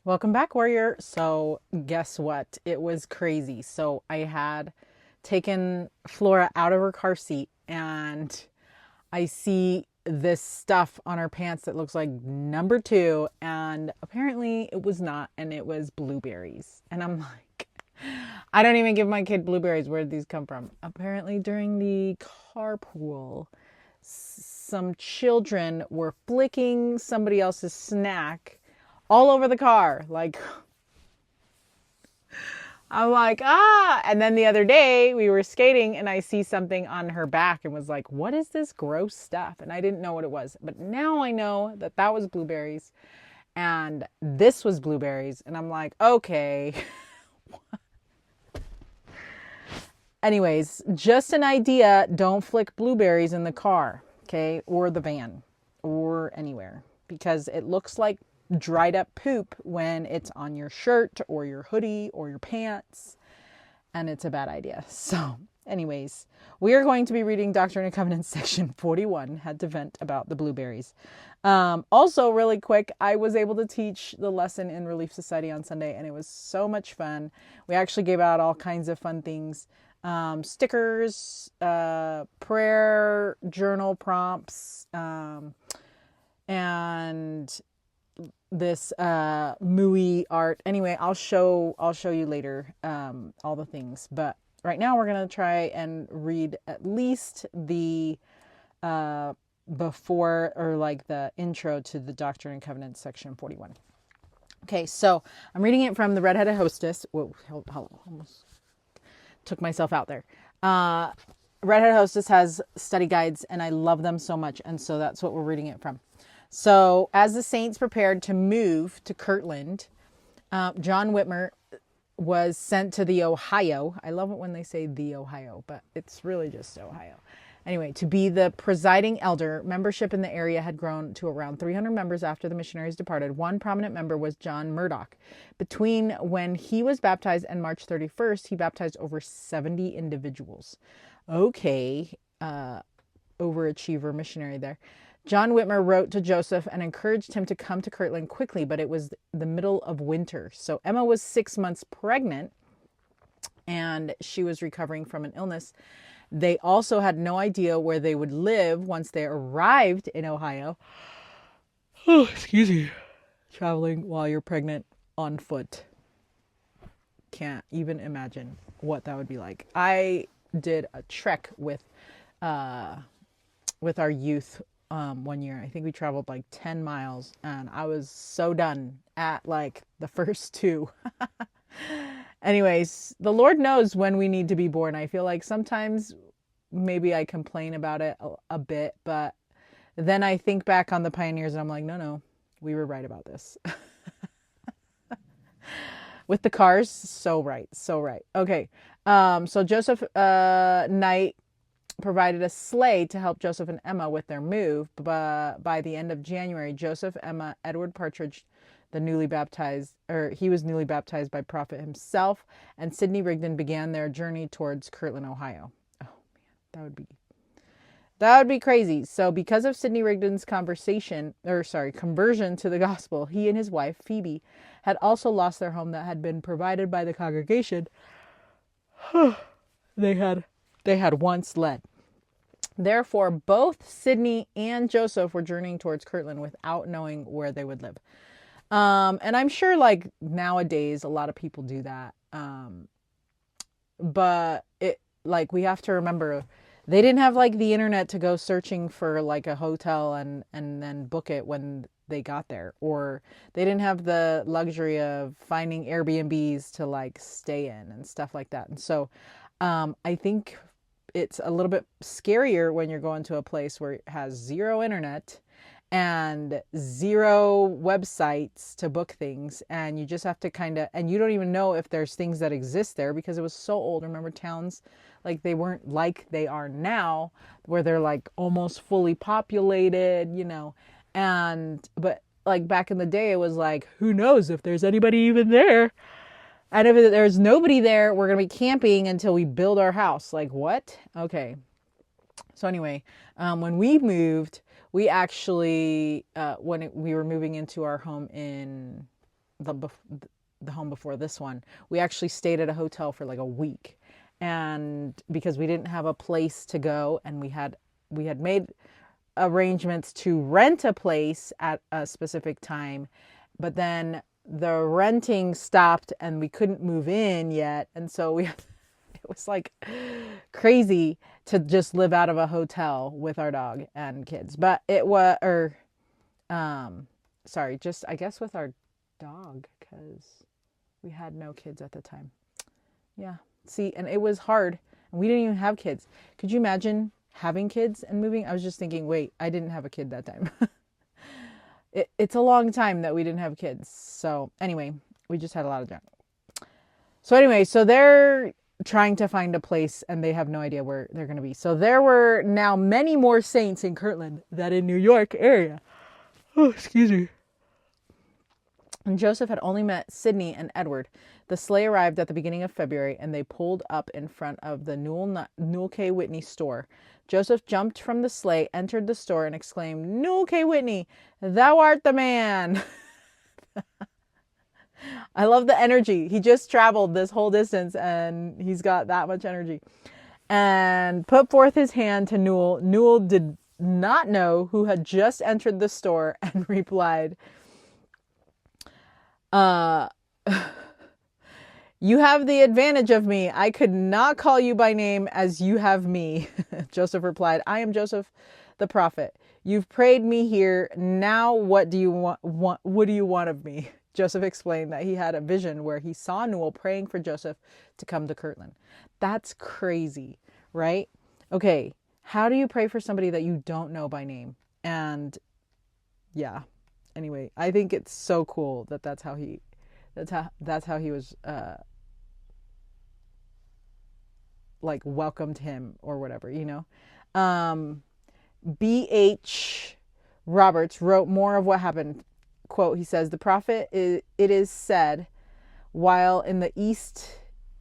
Welcome back, Warrior. So, guess what? It was crazy. So, I had taken Flora out of her car seat and I see this stuff on her pants that looks like number two. And apparently, it was not. And it was blueberries. And I'm like, I don't even give my kid blueberries. Where did these come from? Apparently, during the carpool, some children were flicking somebody else's snack all over the car. Like, I'm like, ah. And then the other day we were skating and I see something on her back and was like, what is this gross stuff? And I didn't know what it was. But now I know that that was blueberries and this was blueberries. And I'm like, okay. Anyways, just an idea. Don't flick blueberries in the car, okay? Or the van or anywhere because it looks like dried up poop when it's on your shirt or your hoodie or your pants, and it's a bad idea. So, anyways, we are going to be reading Doctrine and Covenants section 41. Had to vent about the blueberries. Also, really quick, I was able to teach the lesson in Relief Society on Sunday, and it was so much fun. We actually gave out all kinds of fun things. Stickers, prayer journal prompts, and this mooey art. Anyway, I'll show you later all the things. But right now we're gonna try and read at least the before or like the intro to the Doctrine and Covenants section 41. Okay, so I'm reading it from the Redheaded Hostess. Whoa, almost took myself out there. Redheaded Hostess has study guides, and I love them so much, and so that's what we're reading it from. So, as the saints prepared to move to Kirtland, John Whitmer was sent to the Ohio. I love it when they say the Ohio, but it's really just Ohio. Anyway, to be the presiding elder. Membership in the area had grown to around 300 members after the missionaries departed. One prominent member was John Murdoch. Between when he was baptized and March 31st, he baptized over 70 individuals. Okay, overachiever missionary there. John Whitmer wrote to Joseph and encouraged him to come to Kirtland quickly, but it was the middle of winter. So Emma was 6 months pregnant and she was recovering from an illness. They also had no idea where they would live once they arrived in Ohio. Oh, excuse me. Traveling while you're pregnant on foot. Can't even imagine what that would be like. I did a trek with our youth 1 year. I think we traveled like 10 miles and I was so done at like the first two. Anyways, the Lord knows when we need to be born. I feel like sometimes maybe I complain about it a bit, but then I think back on the pioneers and I'm like, no, we were right about this. With the cars, so right. Okay, so Joseph Knight provided a sleigh to help Joseph and Emma with their move. But by the end of January, Joseph, Emma, Edward Partridge, he was newly baptized by Prophet himself, and Sidney Rigdon began their journey towards Kirtland, Ohio. Oh man, that would be crazy. So because of Sidney Rigdon's conversion to the gospel, he and his wife, Phoebe, had also lost their home that had been provided by the congregation they had once led. Therefore, both Sidney and Joseph were journeying towards Kirtland without knowing where they would live. And I'm sure like nowadays a lot of people do that. But we have to remember they didn't have like the internet to go searching for like a hotel and then book it when they got there, or they didn't have the luxury of finding Airbnbs to like stay in and stuff like that. And so, I think it's a little bit scarier when you're going to a place where it has zero internet and zero websites to book things, and you just have to and you don't even know if there's things that exist there because it was so old. Remember, towns like they weren't like they are now where they're like almost fully populated, but like back in the day it was like, who knows if there's anybody even there. And if there's nobody there, we're going to be camping until we build our house. Like, what? Okay. So anyway, when we moved, we actually, we were moving into our home in the home before this one, we actually stayed at a hotel for like a week, and because we didn't have a place to go, and we had made arrangements to rent a place at a specific time, but then the renting stopped and we couldn't move in yet, and so it was like crazy to just live out of a hotel with our dog and kids. But it was, just I guess with our dog, because we had no kids at the time. Yeah. See, and it was hard, and we didn't even have kids. Could you imagine having kids and moving? I was just thinking, wait, I didn't have a kid that time. It's a long time that we didn't have kids. So anyway, we just had a lot of junk. So anyway, so they're trying to find a place, and they have no idea where they're going to be. So there were now many more saints in Kirtland than in New York area. Oh, excuse me. And Joseph had only met Sidney and Edward. The sleigh arrived at the beginning of February, and they pulled up in front of the Newell K. Whitney store. Joseph jumped from the sleigh, entered the store, and exclaimed, "Newell K. Whitney, thou art the man." I love the energy. He just traveled this whole distance, and he's got that much energy. And put forth his hand to Newell. Newell did not know who had just entered the store, and replied, "You have the advantage of me. I could not call you by name as you have me." Joseph replied, "I am Joseph the prophet. You've prayed me here. Now what do you want? What do you want of me?" Joseph explained that he had a vision where he saw Newell praying for Joseph to come to Kirtland. That's crazy, right? Okay, how do you pray for somebody that you don't know by name? And yeah, anyway, I think it's so cool that that's how he was like welcomed him or whatever, you know. B.H. Roberts wrote more of what happened. Quote, he says, "The prophet, it is said, while in the east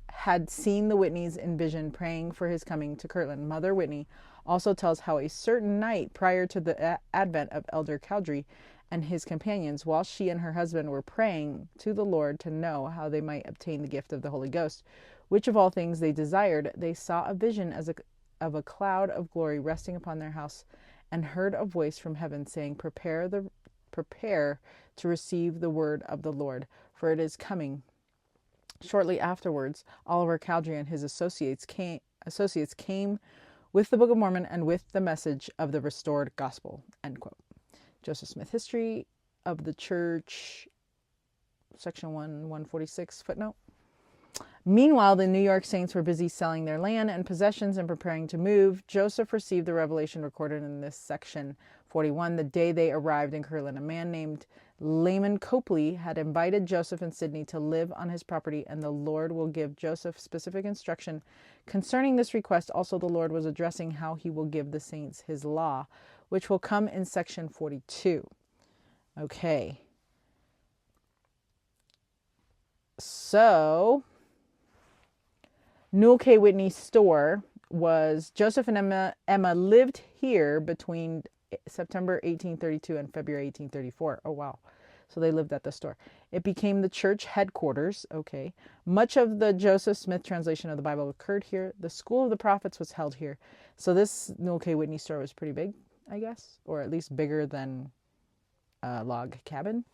had seen the Whitneys in vision praying for his coming to Kirtland." Mother Whitney also tells how a certain night prior to the advent of Elder Cowdery and his companions, while she and her husband were praying to the Lord to know how they might obtain the gift of the Holy Ghost, which of all things they desired, they saw a vision of a cloud of glory resting upon their house, and heard a voice from heaven saying, Prepare to receive the word of the Lord, for it is coming." Shortly afterwards, Oliver Cowdery and his associates came with the Book of Mormon and with the message of the restored gospel. End quote. Joseph Smith, History of the Church, section 146, footnote. Meanwhile, the New York saints were busy selling their land and possessions and preparing to move. Joseph received the revelation recorded in this section 41 the day they arrived in Kirtland. A man named Lyman Copley had invited Joseph and Sidney to live on his property, and the Lord will give Joseph specific instruction concerning this request. Also, the Lord was addressing how he will give the saints his law, which will come in section 42. Okay. So, Newell K. Whitney's store was, Joseph and Emma lived here between September 1832 and February 1834. Oh, wow. So they lived at the store. It became the church headquarters. Okay. Much of the Joseph Smith translation of the Bible occurred here. The School of the Prophets was held here. So this Newell K. Whitney store was pretty big, I guess, or at least bigger than a log cabin.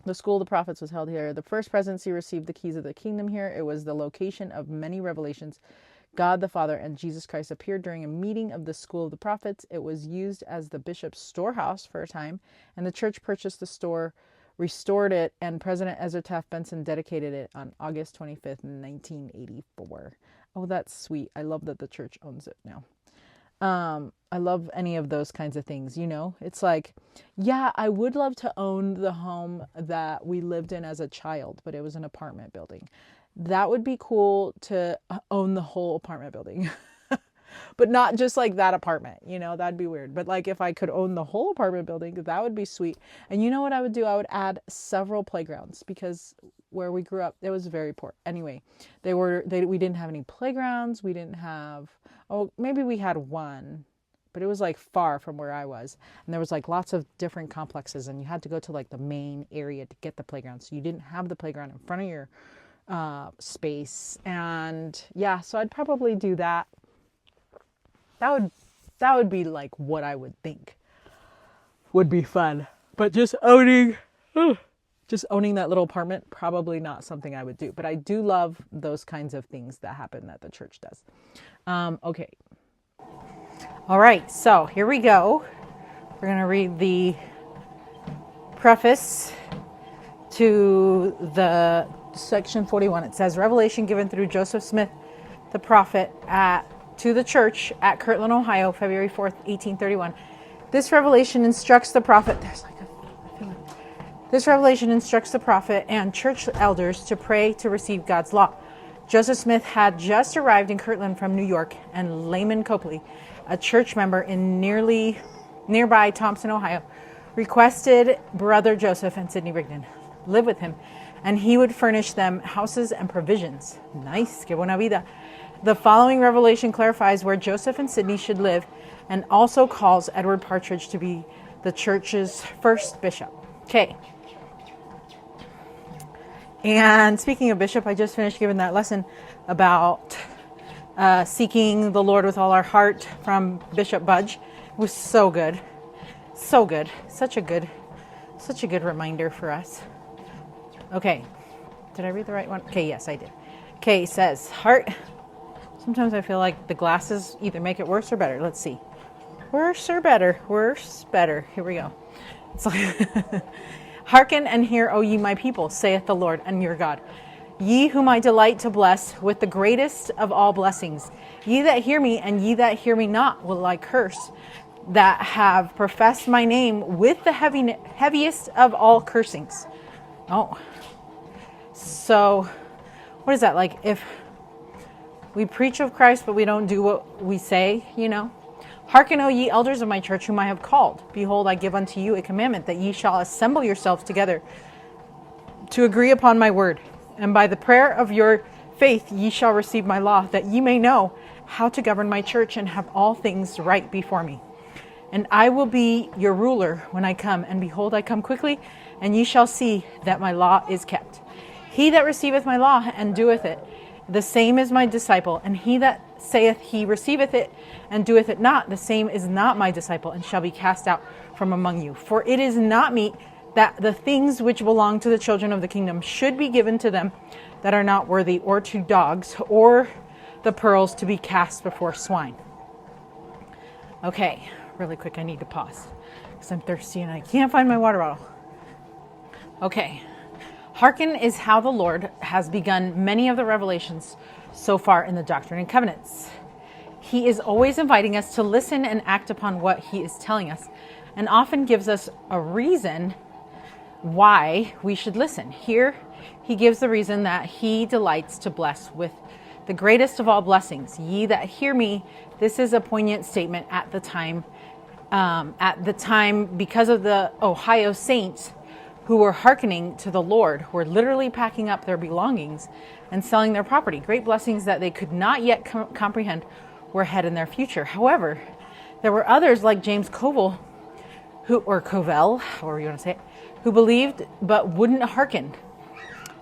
The School of the Prophets was held here. The first presidency received the keys of the kingdom here. It was the location of many revelations. God the Father and Jesus Christ appeared during a meeting of the School of the Prophets. It was used as the bishop's storehouse for a time, and the church purchased the store, restored it, and President Ezra Taft Benson dedicated it on August 25th, 1984. Oh, that's sweet. I love that the church owns it now. I love any of those kinds of things, you know? It's like, yeah, I would love to own the home that we lived in as a child, but it was an apartment building. That would be cool to own the whole apartment building. But not just like that apartment, you know, that'd be weird. But like if I could own the whole apartment building, that would be sweet. And you know what I would do? I would add several playgrounds, because where we grew up, it was very poor. Anyway, we didn't have any playgrounds. We didn't have, maybe we had one but it was like far from where I was. And there was like lots of different complexes, and you had to go to like the main area to get the playground. So you didn't have the playground in front of your space. And yeah, so I'd probably do that. That would be like what I would think would be fun. But just owning that little apartment, probably not something I would do. But I do love those kinds of things that happen that the church does. Okay. All right, so here we go. We're going to read the preface to the section 41. It says, Revelation given through Joseph Smith, the prophet, to the church at Kirtland, Ohio, February 4th, 1831. This revelation instructs the prophet. This revelation instructs the prophet and church elders to pray to receive God's law. Joseph Smith had just arrived in Kirtland from New York, and Lyman Copley, a church member in nearby Thompson, Ohio, requested Brother Joseph and Sidney Rigdon live with him, and he would furnish them houses and provisions. Nice, que buena vida. The following revelation clarifies where Joseph and Sidney should live, and also calls Edward Partridge to be the church's first bishop. Okay. And speaking of bishop, I just finished giving that lesson about seeking the Lord with all our heart from Bishop Budge. It was so good. So good. Such a good reminder for us. Okay. Did I read the right one? Okay, yes, I did. Okay, it says, heart. Sometimes I feel like the glasses either make it worse or better. Let's see. Worse or better? Worse, better. Here we go. It's like, hearken and hear, O ye my people, saith the Lord and your God. Ye whom I delight to bless with the greatest of all blessings. Ye that hear me and ye that hear me not will I curse, that have professed my name with the heaviest of all cursings. Oh. So, what is that? Like if we preach of Christ, but we don't do what we say, you know? Hearken, O ye elders of my church, whom I have called. Behold, I give unto you a commandment, that ye shall assemble yourselves together to agree upon my word. And by the prayer of your faith ye shall receive my law, that ye may know how to govern my church and have all things right before me. And I will be your ruler when I come. And behold, I come quickly, and ye shall see that my law is kept. He that receiveth my law and doeth it, the same is my disciple. And he that saith he receiveth it and doeth it not, the same is not my disciple, and shall be cast out from among you. For it is not meet that the things which belong to the children of the kingdom should be given to them that are not worthy, or to dogs, or the pearls to be cast before swine. Okay, really quick, I need to pause because I'm thirsty and I can't find my water bottle. Okay. Hearken is how the Lord has begun many of the revelations so far in the Doctrine and Covenants. He is always inviting us to listen and act upon what he is telling us, and often gives us a reason why we should listen. Here, he gives the reason that he delights to bless with the greatest of all blessings. Ye that hear me, this is a poignant statement at the time because of the Ohio saints who were hearkening to the Lord, were literally packing up their belongings and selling their property. Great blessings that they could not yet comprehend were ahead in their future. However, there were others like James Covell, Covell, however you want to say it, who believed but wouldn't hearken.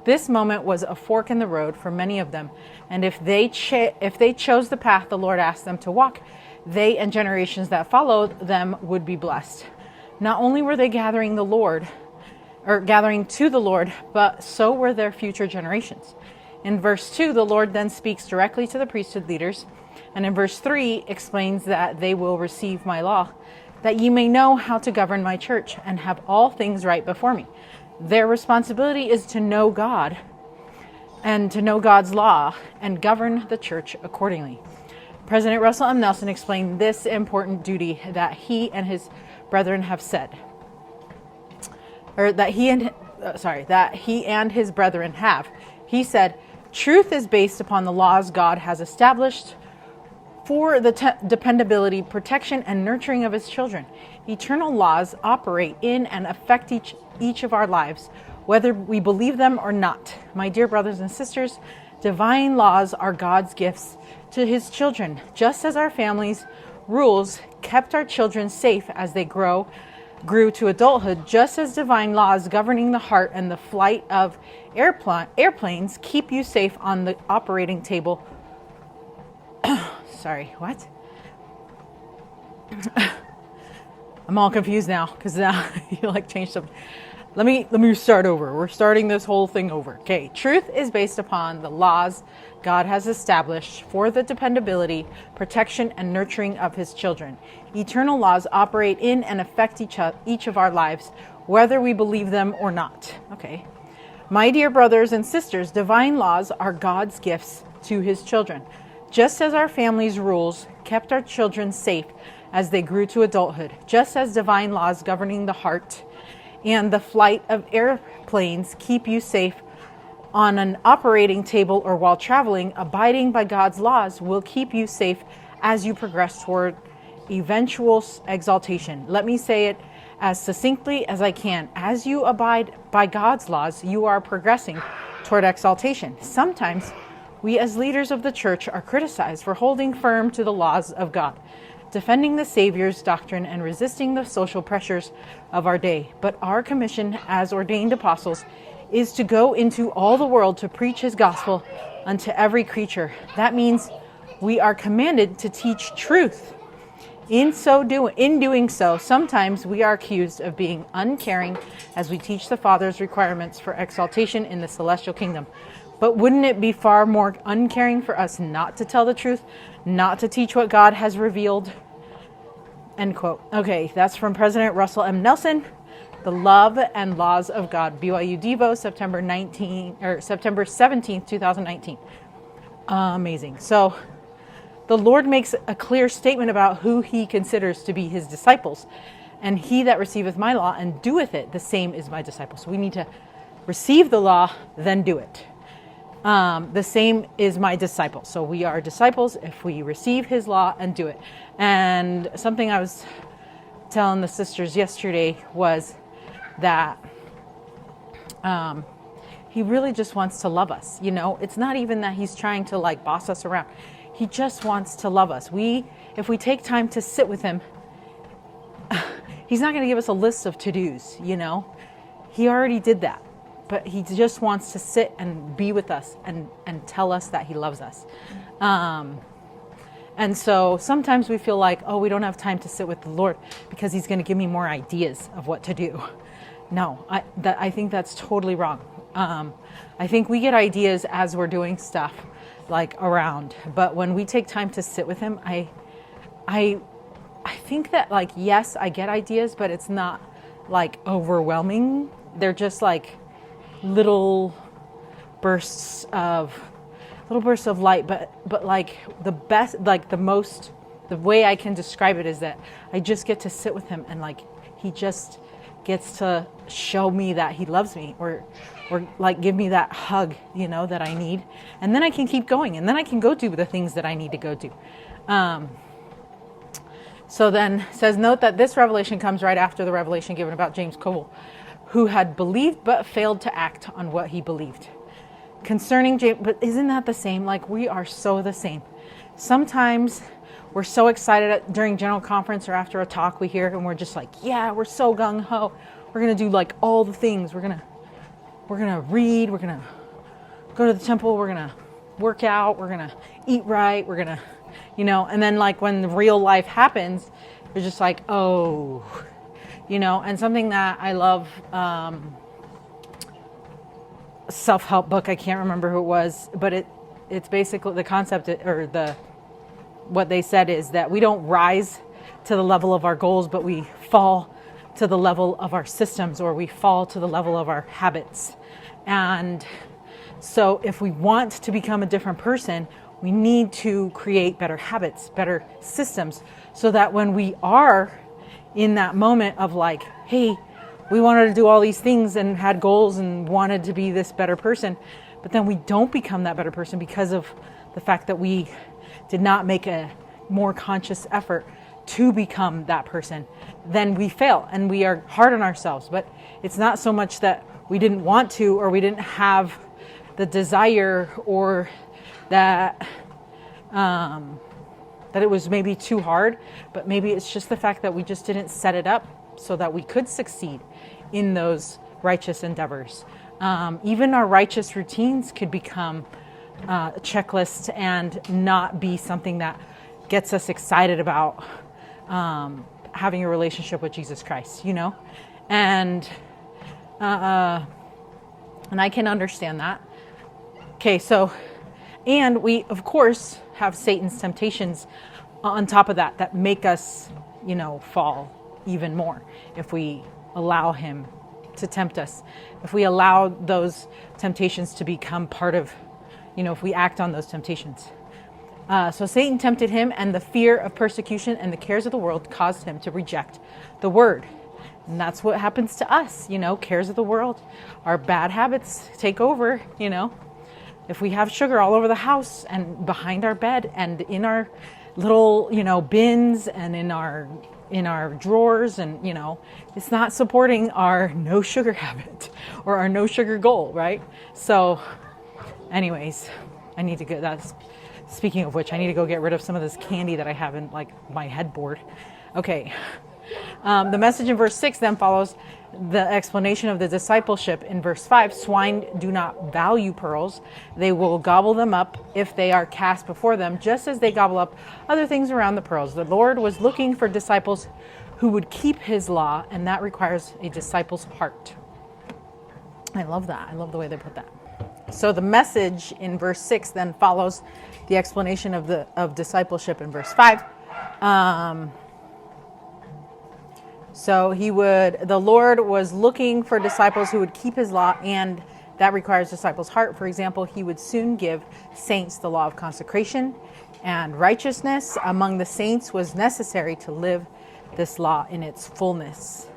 This moment was a fork in the road for many of them, and if they chose the path the Lord asked them to walk, they and generations that followed them would be blessed. Not only were they gathering to the Lord, but so were their future generations. In verse 2, the Lord then speaks directly to the priesthood leaders, and in verse 3 explains that they will receive my law, that ye may know how to govern my church and have all things right before me. Their responsibility is to know God and to know God's law and govern the church accordingly. President Russell M. Nelson explained this important duty that he and his brethren have said, that he and his brethren have. He said, truth is based upon the laws God has established for the dependability, protection, and nurturing of his children. Eternal laws operate in and affect each of our lives, whether we believe them or not. My dear brothers and sisters, divine laws are God's gifts to his children, just as our families rules kept our children safe as they grew to adulthood, just as divine laws governing the heart and the flight of airplanes keep you safe on the operating table. Sorry, what? I'm all confused now because now you changed something. Let me start over. We're starting this whole thing over. Okay, truth is based upon the laws God has established for the dependability, protection, and nurturing of his children. Eternal laws operate in and affect each of our lives, whether we believe them or not. Okay. My dear brothers and sisters, divine laws are God's gifts to his children. Just as our family's rules kept our children safe as they grew to adulthood, just as divine laws governing the heart and the flight of airplanes keep you safe on an operating table or while traveling, abiding by God's laws will keep you safe as you progress toward eventual exaltation. Let me say it as succinctly as I can. As you abide by God's laws, you are progressing toward exaltation. Sometimes we as leaders of the church are criticized for holding firm to the laws of God, defending the Savior's doctrine and resisting the social pressures of our day. But our commission as ordained apostles is to go into all the world to preach his gospel unto every creature. That means we are commanded to teach truth. In doing so, sometimes we are accused of being uncaring as we teach the Father's requirements for exaltation in the celestial kingdom. But wouldn't it be far more uncaring for us not to tell the truth, not to teach what God has revealed? End quote. Okay, that's from President Russell M. Nelson, The Love and Laws of God, BYU Devo, September 17th, 2019. Amazing. So the Lord makes a clear statement about who he considers to be his disciples. And he that receiveth my law and doeth it, the same is my disciple. So we need to receive the law, then do it. The same is my disciple. So we are disciples if we receive his law and do it. And something I was telling the sisters yesterday was that he really just wants to love us. You know, it's not even that he's trying to boss us around. He just wants to love us. If we take time to sit with him, he's not going to give us a list of to-dos, you know. He already did that. But he just wants to sit and be with us and tell us that he loves us. And so sometimes we feel like, oh, we don't have time to sit with the Lord because he's going to give me more ideas of what to do. No, I think that's totally wrong. I think we get ideas as we're doing stuff around. But when we take time to sit with him, I think that yes, I get ideas, but it's not overwhelming. They're just little bursts of light, but the best, the way I can describe it is that I just get to sit with him and he just gets to show me that he loves me or give me that hug, that I need. And then I can keep going and then I can go do the things that I need to go do. So then says, note that this revelation comes right after the revelation given about James Cole, who had believed but failed to act on what he believed. Concerning James, but isn't that the same? We are so the same. Sometimes we're so excited during general conference or after a talk we hear, and we're just yeah, we're so gung-ho. We're going to do all the things. We're going to read. We're going to go to the temple. We're going to work out. We're going to eat right. We're going to, and then when the real life happens, you're just oh, and something that I love, self-help book, I can't remember who it was, but it's basically the concept what they said is that we don't rise to the level of our goals, but we fall to the level of our systems, or we fall to the level of our habits. And so if we want to become a different person, we need to create better habits, better systems, so that when we are in that moment of hey, we wanted to do all these things and had goals and wanted to be this better person, but then we don't become that better person because of the fact that we did not make a more conscious effort to become that person, then we fail and we are hard on ourselves. But it's not so much that we didn't want to, or we didn't have the desire, or that that it was maybe too hard, but maybe it's just the fact that we just didn't set it up so that we could succeed in those righteous endeavors. Even our righteous routines could become checklists and not be something that gets us excited about having a relationship with Jesus Christ, you know? And I can understand that. Okay, so, and we, of course, have Satan's temptations on top of that make us, you know, fall even more if we allow him to tempt us. If we allow those temptations to become part of, you know, if we act on those temptations. So Satan tempted him, and the fear of persecution and the cares of the world caused him to reject the word. And that's what happens to us, you know, cares of the world. Our bad habits take over, you know. If we have sugar all over the house and behind our bed and in our little, you know, bins and in our drawers, and, you know, it's not supporting our no sugar habit or our no sugar goal, right? So anyways, I need to get that. Speaking of which, I need to go get rid of some of this candy that I have in like my headboard. Okay. The message in verse 6 then follows the explanation of the discipleship in verse 5. Swine do not value pearls. They will gobble them up if they are cast before them, just as they gobble up other things around the pearls. The Lord was looking for disciples who would keep his law, and that requires a disciple's heart. I love that. I love the way they put that. So the message in verse 6 then follows the explanation of discipleship in verse 5. So the Lord was looking for disciples who would keep his law, and that requires disciples' heart. For example, he would soon give saints the law of consecration, and righteousness among the saints was necessary to live this law in its fullness.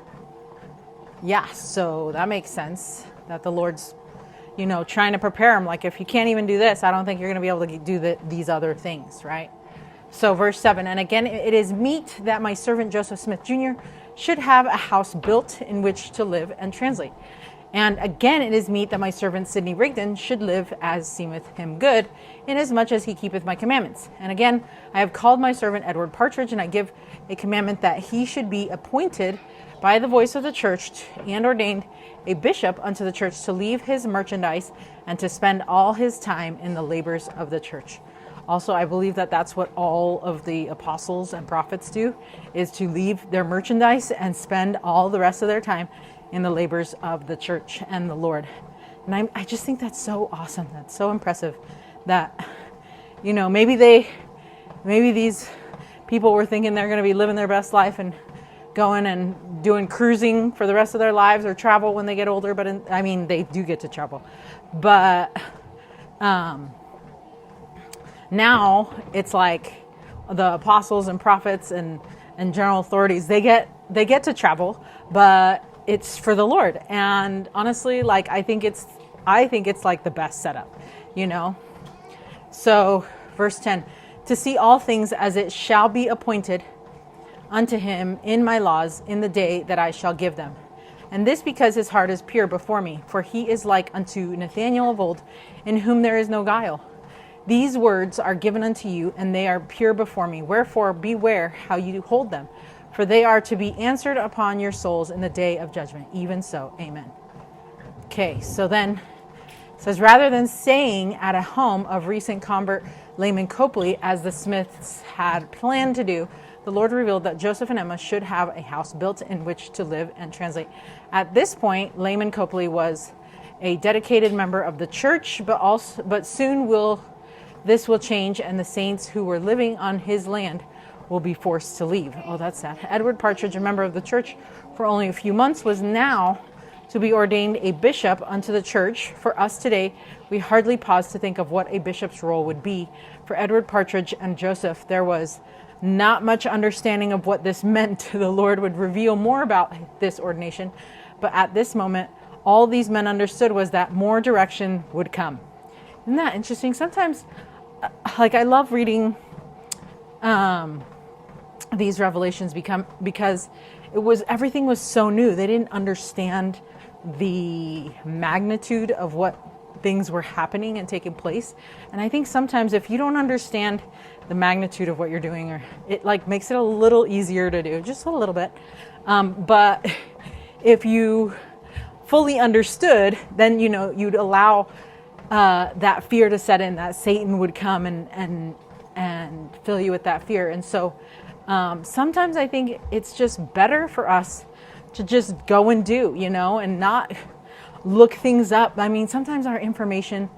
Yeah, so that makes sense that the Lord's, you know, trying to prepare them. Like, if you can't even do this, I don't think you're going to be able to do these other things, right? So verse 7, and again, it is meet that my servant Joseph Smith Jr. should have a house built in which to live and translate. And again, it is meet that my servant Sidney Rigdon should live as seemeth him good, inasmuch as he keepeth my commandments. And again, I have called my servant Edward Partridge, and I give a commandment that he should be appointed by the voice of the church and ordained a bishop unto the church to leave his merchandise and to spend all his time in the labors of the church. Also, I believe that that's what all of the apostles and prophets do, is to leave their merchandise and spend all the rest of their time in the labors of the church and the Lord. And I just think that's so awesome. That's so impressive that, you know, maybe these people were thinking they're going to be living their best life and going and doing cruising for the rest of their lives, or travel when they get older. But they do get to travel. But now it's like the apostles and prophets and general authorities, they get to travel, but it's for the Lord. And honestly, like, I think it's like the best setup, you know? So verse 10, to see all things as it shall be appointed unto him in my laws in the day that I shall give them. And this because his heart is pure before me, for he is like unto Nathanael of old, in whom there is no guile. These words are given unto you, and they are pure before me. Wherefore beware how you hold them, for they are to be answered upon your souls in the day of judgment. Even so, amen. Okay, so then it says, rather than staying at a home of recent convert Layman Copley, as the Smiths had planned to do, the Lord revealed that Joseph and Emma should have a house built in which to live and translate. At this point, Layman Copley was a dedicated member of the church, but soon this will change, and the saints who were living on his land will be forced to leave. Oh, that's sad. Edward Partridge, a member of the church for only a few months, was now to be ordained a bishop unto the church. For us today, we hardly pause to think of what a bishop's role would be. For Edward Partridge and Joseph, there was not much understanding of what this meant. The Lord would reveal more about this ordination, but at this moment, all these men understood was that more direction would come. Isn't that interesting? Sometimes, like, I love reading these revelations because everything was so new. They didn't understand the magnitude of what things were happening and taking place. And I think sometimes if you don't understand the magnitude of what you're doing, or it like makes it a little easier to do, just a little bit. But if you fully understood, then, you know, you'd allow that fear to set in, that Satan would come and fill you with that fear. And so sometimes I think it's just better for us to just go and do, you know, and not look things up. I mean, sometimes our information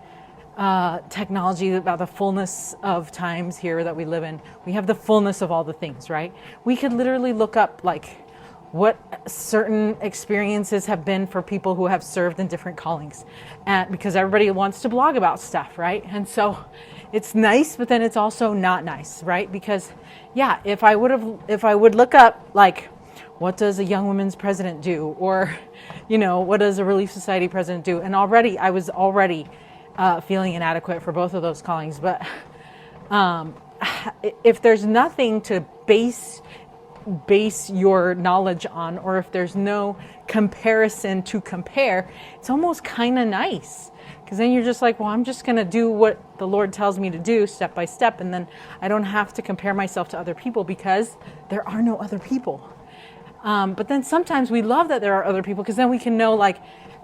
technology about the fullness of times here that we live in, we have the fullness of all the things, right? We could literally look up like what certain experiences have been for people who have served in different callings, and because everybody wants to blog about stuff, right? And so it's nice, but then it's also not nice, right? Because yeah, if I would look up like, what does a young women's president do, or you know, what does a Relief Society president do, and I was already feeling inadequate for both of those callings. But if there's nothing to base your knowledge on, or if there's no comparison to compare, it's almost kind of nice, because then you're just like, well, I'm just going to do what the Lord tells me to do step by step, and then I don't have to compare myself to other people, because there are no other people. But then sometimes we love that there are other people, because then we can know, like,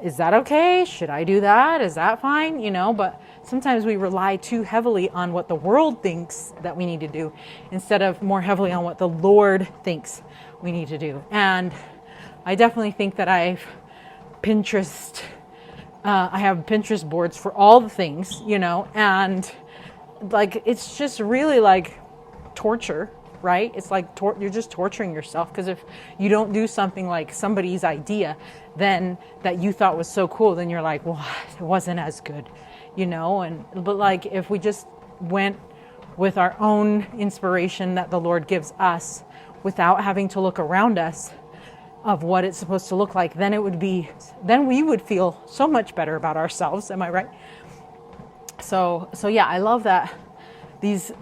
is that okay? Should I do that? Is that fine? You know, but sometimes we rely too heavily on what the world thinks that we need to do, instead of more heavily on what the Lord thinks we need to do. And I definitely think that I have Pinterest boards for all the things, you know, and like, it's just really like torture, right? It's like you're just torturing yourself, because if you don't do something like somebody's idea then that you thought was so cool, then you're like, well, it wasn't as good, you know. But like, if we just went with our own inspiration that the Lord gives us, without having to look around us of what it's supposed to look like, then we would feel so much better about ourselves. Am I right? So yeah, I love that these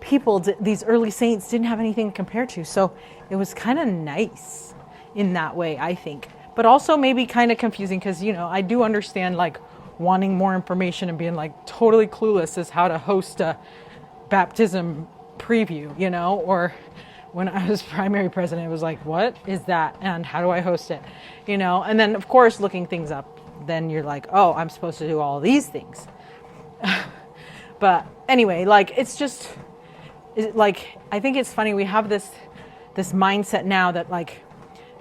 people, these early saints, didn't have anything to compare to. So it was kind of nice in that way, I think. But also maybe kind of confusing, because, you know, I do understand like wanting more information and being like totally clueless as how to host a baptism preview, you know, or when I was primary president, it was like, what is that? And how do I host it? You know, and then of course, looking things up, then you're like, oh, I'm supposed to do all these things. But anyway, like, it's just, like, I think it's funny. We have this mindset now that, like,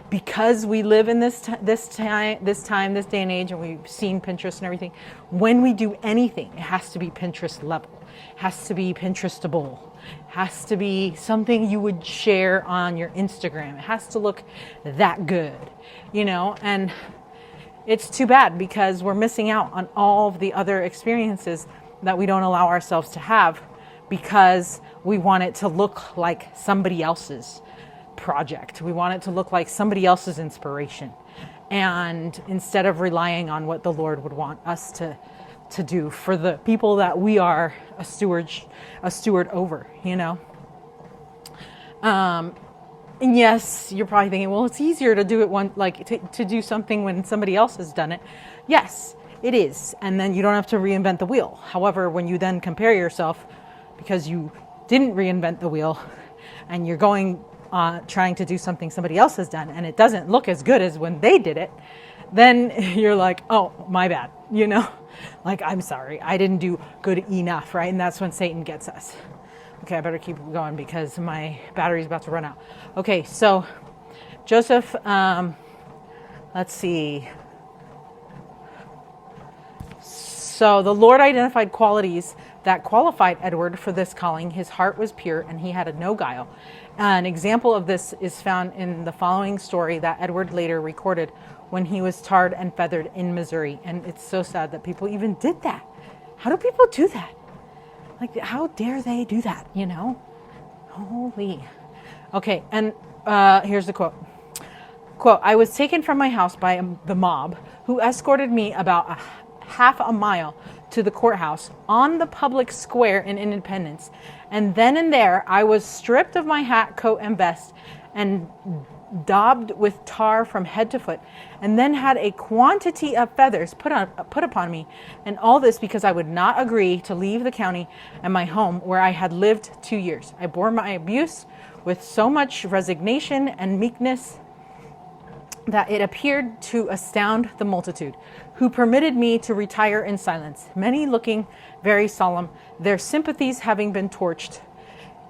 because we live in this day and age, and we've seen Pinterest and everything, when we do anything, it has to be Pinterest level, it has to be Pinterestable, it has to be something you would share on your Instagram. It has to look that good, you know. And it's too bad, because we're missing out on all of the other experiences that we don't allow ourselves to have, because we want it to look like somebody else's project. We want it to look like somebody else's inspiration. And instead of relying on what the Lord would want us to do for the people that we are a steward over, you know. And yes, you're probably thinking, well, it's easier to do it to do something when somebody else has done it. Yes, it is. And then you don't have to reinvent the wheel. However, when you then compare yourself, because you didn't reinvent the wheel, and you're going trying to do something somebody else has done, and it doesn't look as good as when they did it, then you're like, oh, my bad, you know, like, I'm sorry, I didn't do good enough, right? And that's when Satan gets us. Okay, I better keep going, because my battery's about to run out. Okay, so Joseph, let's see. So the Lord identified qualities that qualified Edward for this calling. His heart was pure, and he had no guile. An example of this is found in the following story that Edward later recorded when he was tarred and feathered in Missouri. And it's so sad that people even did that. How do people do that? Like, how dare they do that, you know? Holy. Okay, and here's the quote. Quote, I was taken from my house by the mob, who escorted me about half a mile to the courthouse on the public square in Independence. And then and there, I was stripped of my hat, coat, and vest, and daubed with tar from head to foot, and then had a quantity of feathers put upon me, and all this because I would not agree to leave the county and my home where I had lived 2 years. I bore my abuse with so much resignation and meekness that it appeared to astound the multitude, who permitted me to retire in silence, many looking very solemn, their sympathies having been touched.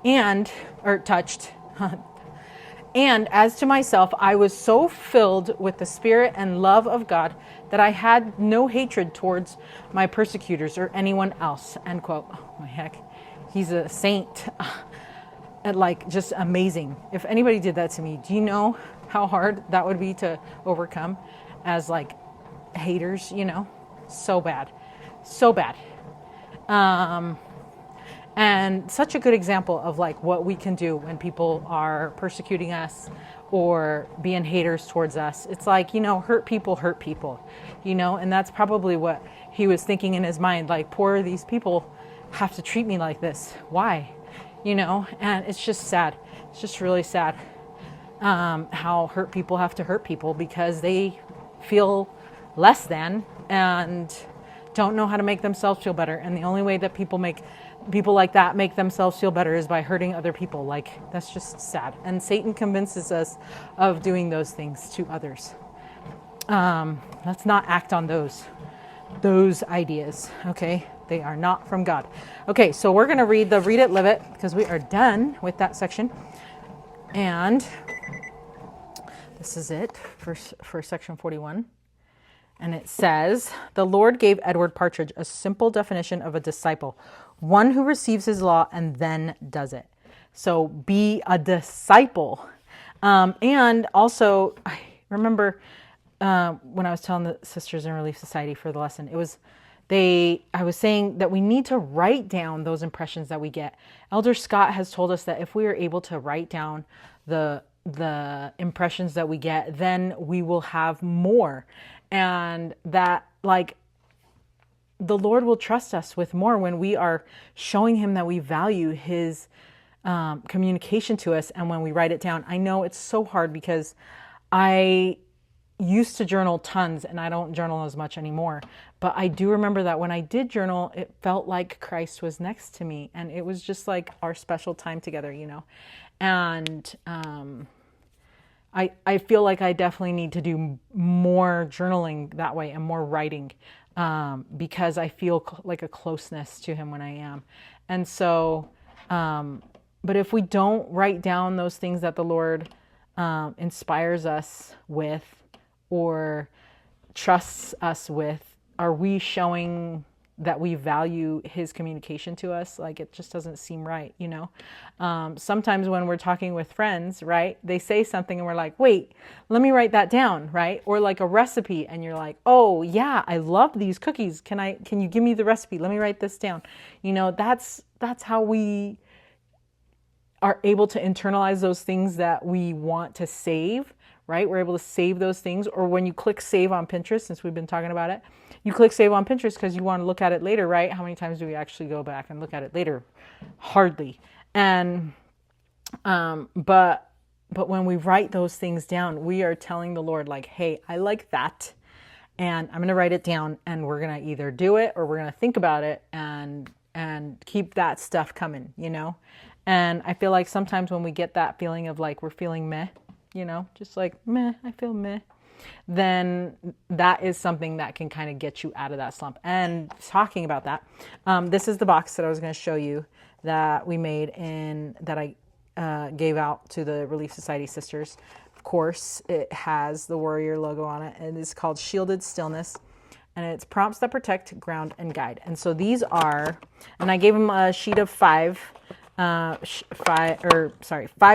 And as to myself, I was so filled with the Spirit and love of God that I had no hatred towards my persecutors or anyone else. End quote. Oh my heck. He's a saint. And like, just amazing. If anybody did that to me, do you know how hard that would be to overcome as like haters, you know? So bad. So bad. And such a good example of like what we can do when people are persecuting us or being haters towards us. It's like, you know, hurt people, you know, and that's probably what he was thinking in his mind. Like, poor these people have to treat me like this. Why? You know, and it's just sad. It's just really sad how hurt people have to hurt people because they feel less than and don't know how to make themselves feel better. And the only way that people like that make themselves feel better is by hurting other people. Like, that's just sad. And Satan convinces us of doing those things to others. Let's not act on those ideas, okay? They are not from God. Okay, so we're going to read it, live it, because we are done with that section. And this is it for section 41. And it says, the Lord gave Edward Partridge a simple definition of a disciple, one who receives his law and then does it. So be a disciple. And also, I remember when I was telling the Sisters in Relief Society for the lesson, I was saying that we need to write down those impressions that we get. Elder Scott has told us that if we are able to write down the impressions that we get, then we will have more. And that, like, the Lord will trust us with more when we are showing him that we value his communication to us and when we write it down. I know it's so hard because I used to journal tons and I don't journal as much anymore. But I do remember that when I did journal, it felt like Christ was next to me. And it was just like our special time together, you know. And I feel like I definitely need to do more journaling that way and more writing because I feel like a closeness to him when I am. And so, but if we don't write down those things that the Lord inspires us with or trusts us with, are we showing that we value his communication to us? Like, it just doesn't seem right, you know? Sometimes when we're talking with friends, right, they say something and we're like, wait, let me write that down, right? Or like a recipe and you're like, oh yeah, I love these cookies. Can you give me the recipe? Let me write this down. You know, that's how we are able to internalize those things that we want to save, right? We're able to save those things. Or when you click save on Pinterest, since we've been talking about it, you click save on Pinterest because you want to look at it later, right? How many times do we actually go back and look at it later? Hardly. And, but when we write those things down, we are telling the Lord, like, hey, I like that. And I'm going to write it down and we're going to either do it or we're going to think about it and keep that stuff coming, you know? And I feel like sometimes when we get that feeling of like, we're feeling meh, you know, just like, meh, I feel meh, then that is something that can kind of get you out of that slump. And talking about that, this is the box that I was going to show you that we made that I gave out to the Relief Society sisters. Of course, it has the warrior logo on it, and it's called Shielded Stillness, and it's prompts that protect, ground, and guide. And so these are, and I gave them a sheet of 5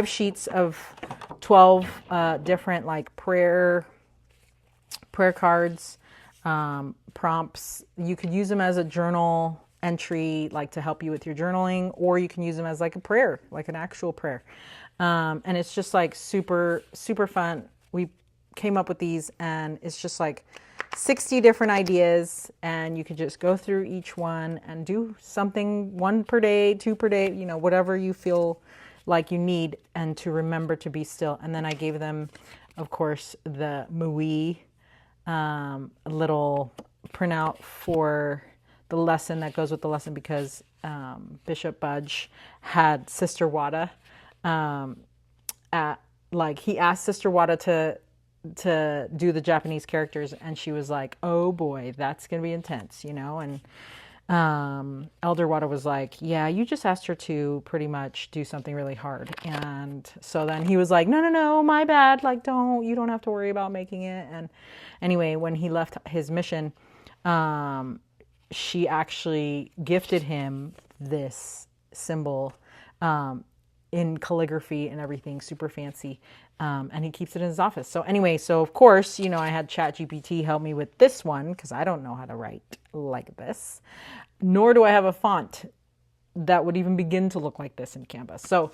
sheets of 12 different like prayer cards, prompts. You could use them as a journal entry, like to help you with your journaling, or you can use them as like a prayer, like an actual prayer. And it's just like super, super fun. We came up with these and it's just like 60 different ideas, and you could just go through each one and do something, 1 per day, 2 per day, you know, whatever you feel like you need, and to remember to be still. And then I gave them, of course, the Mui little printout for the lesson that goes with the lesson, because Bishop Budge had Sister Wada he asked Sister Wada to do the Japanese characters, and she was like, oh boy, that's gonna be intense, and Elder Wada was like, yeah, you just asked her to pretty much do something really hard. And so then he was like, no, my bad, like you don't have to worry about making it. And anyway, when he left his mission, she actually gifted him this symbol in calligraphy and everything, super fancy. And he keeps it in his office. So anyway, of course, I had ChatGPT help me with this one, because I don't know how to write like this, nor do I have a font that would even begin to look like this in Canva. So,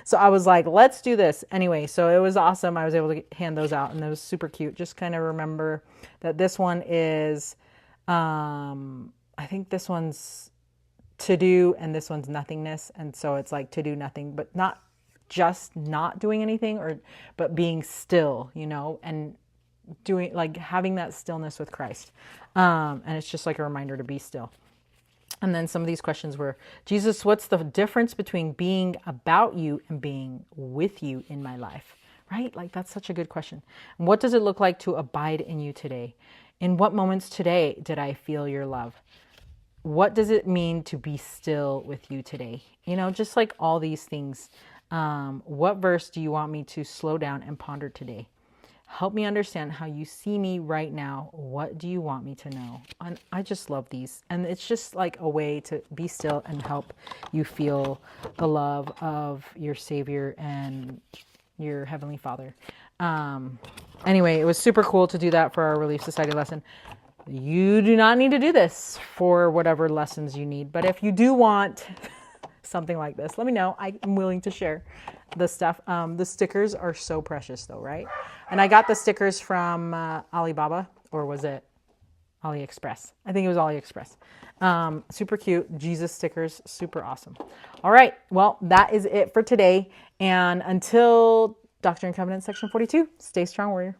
so I was like, let's do this. Anyway, so it was awesome. I was able to hand those out, and it was super cute. Just kind of remember that this one is, I think this one's to do, and this one's nothingness. And so it's like to do nothing, but not just not doing anything, but being still, and doing, like, having that stillness with Christ. And it's just like a reminder to be still. And then some of these questions were, Jesus, what's the difference between being about you and being with you in my life? Right? Like, that's such a good question. And what does it look like to abide in you today? In what moments today did I feel your love? What does it mean to be still with you today? Just like all these things. What verse do you want me to slow down and ponder today? Help me understand how you see me right now. What do you want me to know? And I just love these. And it's just like a way to be still and help you feel the love of your Savior and your Heavenly Father. Anyway, it was super cool to do that for our Relief Society lesson. You do not need to do this for whatever lessons you need. But if you do want something like this, let me know. I'm willing to share the stuff. The stickers are so precious though, right? And I got the stickers from Alibaba, or was it AliExpress? I think it was AliExpress. Super cute Jesus stickers, super awesome. All right, well, that is it for today. And until Doctrine and Covenants section 42, stay strong, warrior.